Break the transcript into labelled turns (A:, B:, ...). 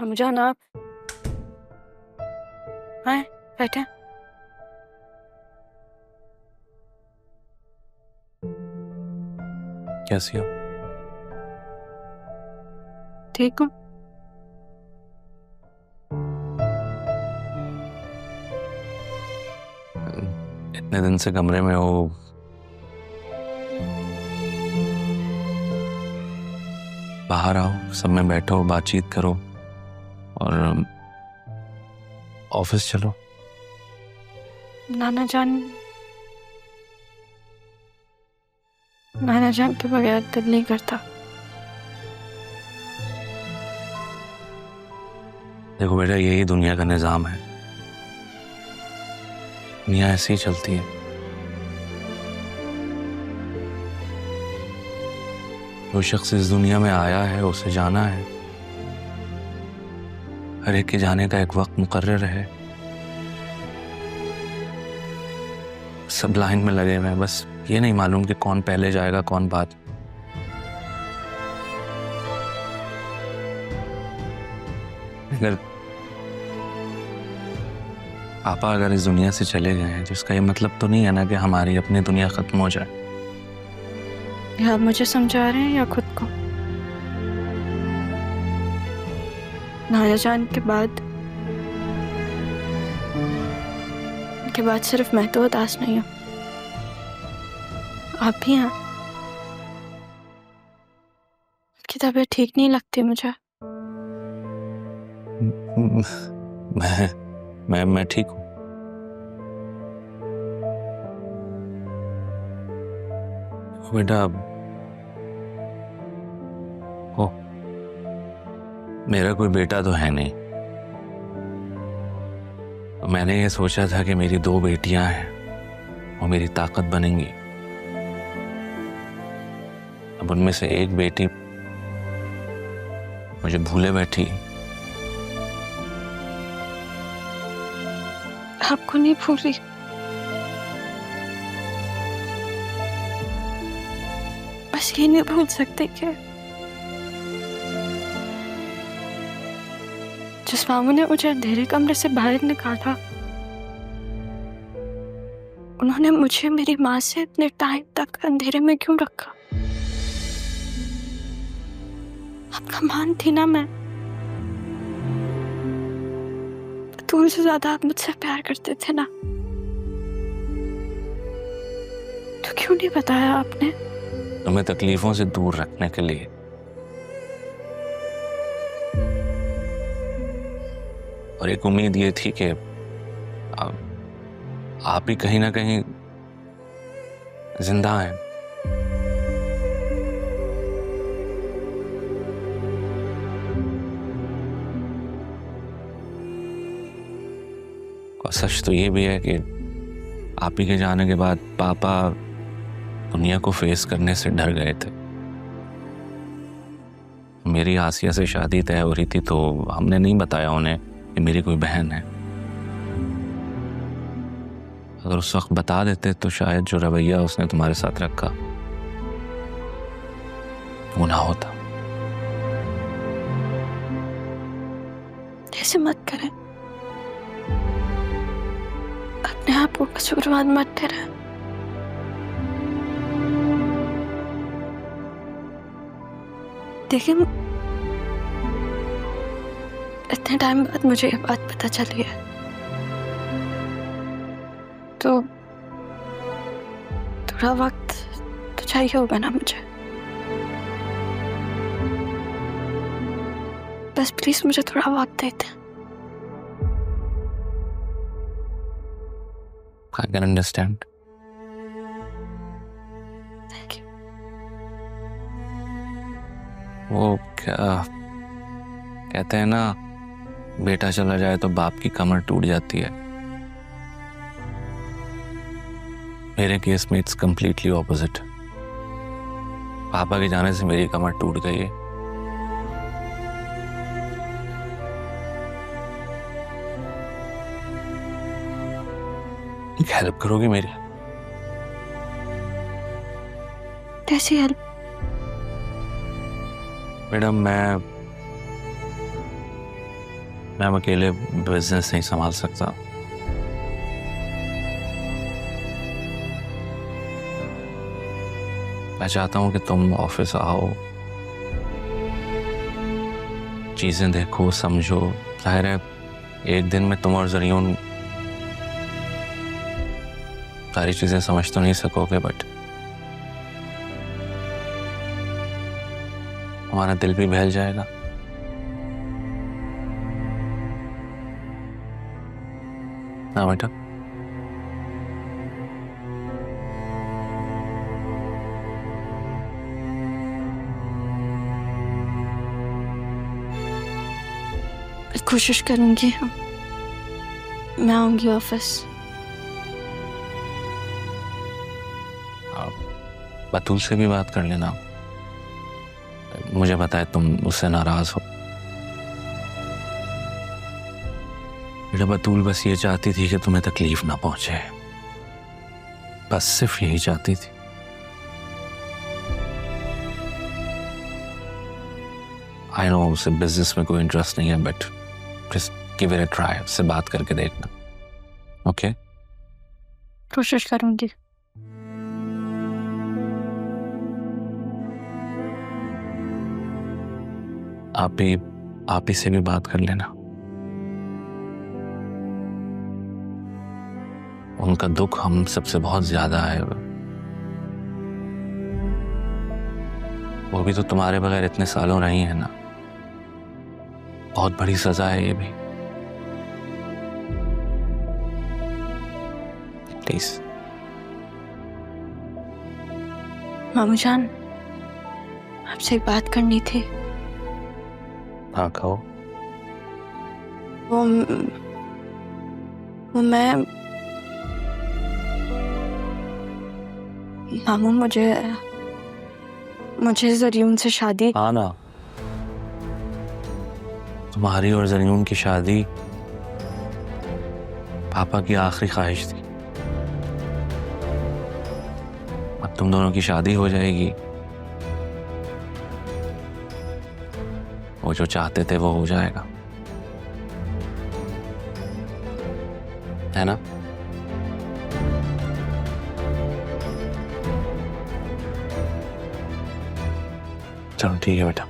A: अम्मजान आप आए बैठे।
B: कैसी हो?
A: ठीक हूँ।
B: इतने दिन से कमरे में हो, बाहर आओ, सब में बैठो, बातचीत करो और ऑफिस चलो।
A: नाना जान के बगैर दिल नहीं करता।
B: देखो बेटा, यही दुनिया का निजाम है। दुनिया ऐसे ही चलती है। जो शख्स इस दुनिया में आया है उसे जाना है। हर एक के जाने का एक वक्त मुकर्रर है। सब लाइन में लगे हुए हैं, बस ये नहीं मालूम कि कौन पहले जाएगा कौन बाद। अगर पापा अगर इस दुनिया से चले गए हैं, जिसका ये मतलब तो नहीं है ना कि हमारी अपनी दुनिया खत्म हो जाए।
A: या आप मुझे समझा रहे हैं या खुद को? नाना जान के बाद सिर्फ मैं तो उदास नहीं हूँ, आप भी हैं। आपकी तबीयत ठीक नहीं लगती मुझे।
B: मैं ठीक हूँ। बेटा ओ, मेरा कोई बेटा तो है नहीं। मैंने ये सोचा था कि मेरी 2 बेटियां हैं, वो मेरी ताकत बनेंगी। अब उनमें से एक बेटी मुझे भूले बैठी।
A: आपको नहीं भूली, बस ये नहीं भूल सकते कि जिस मामू ने मुझे अंधेरे कमरे से बाहर निकाला, उन्होंने मुझे मेरी माँ से इतने टाइम तक अंधेरे में क्यों रखा? आपका मान थी ना मैं। दूर से ज्यादा आप मुझसे प्यार करते थे ना, तो क्यों नहीं बताया आपने?
B: तुम्हें तकलीफों से दूर रखने के लिए। और एक उम्मीद ये थी कि आप ही कहीं ना कहीं जिंदा हैं। और सच तो ये भी है कि आप ही के जाने के बाद पापा दुनिया को फेस करने से डर गए थे। मेरी आसिया से शादी तय हो रही थी, तो हमने नहीं बताया उन्हें कि मेरी कोई बहन है। अगर उस वक्त बता देते तो शायद जो रवैया उसने तुम्हारे साथ रखा वो ना होता।
A: ऐसे मत करें, अपने आप को कसूरवार मत ठहराएं। देखिए, इतने टाइम बाद मुझे ये बात पता चली है, तो थोड़ा वक्त तो चाहिए होगा ना मुझे। बस प्लीज मुझे थोड़ा वक्त देते।
B: I can understand.
A: Thank you.
B: वो क्या कहते हैं ना, बेटा चला जाए तो बाप की कमर टूट जाती है। मेरे केस में इट्स कंप्लीटली ऑपोजिट। पापा के जाने से मेरी कमर टूट गई है। एक हेल्प करोगी मेरी?
A: कैसी हेल्प?
B: मैडम, मैं अकेले बिजनेस नहीं संभाल सकता। मैं चाहता हूँ कि तुम ऑफिस आओ, चीजें देखो, समझो। जाहिर है एक दिन में तुम और जरियून सारी चीजें समझ तो नहीं सकोगे, बट हमारा दिल भी बहल जाएगा। ना बेटा?
A: कोशिश करूंगी, मैं आऊंगी ऑफिस।
B: बतूल से भी बात कर लेना। मुझे पता है तुम उससे नाराज हो। बेटा बतूल बस ये चाहती थी कि तुम्हें तकलीफ ना पहुंचे, बस सिर्फ यही चाहती थी। आई नो उसे बिजनेस में कोई इंटरेस्ट नहीं है, but just give it a try. उससे बात करके देखना। ओके?
A: कोशिश करूंगी।
B: आप ही से भी बात कर लेना। उनका दुख हम सबसे बहुत ज्यादा है। वो भी तो तुम्हारे बगैर इतने सालों रही है ना। बहुत बड़ी सजा है ये भी। प्लीज।
A: मामू जान, आपसे एक बात करनी थी।
B: हाँ कहो।
A: वो मैं मामू, मुझे जरियून से शादी।
B: हाँ ना, तुम्हारी और जरियून की शादी पापा की आखिरी ख्वाहिश थी। अब तुम दोनों की शादी हो जाएगी। वो जो चाहते थे वो हो जाएगा, है ना? चलो ठीक है बेटा।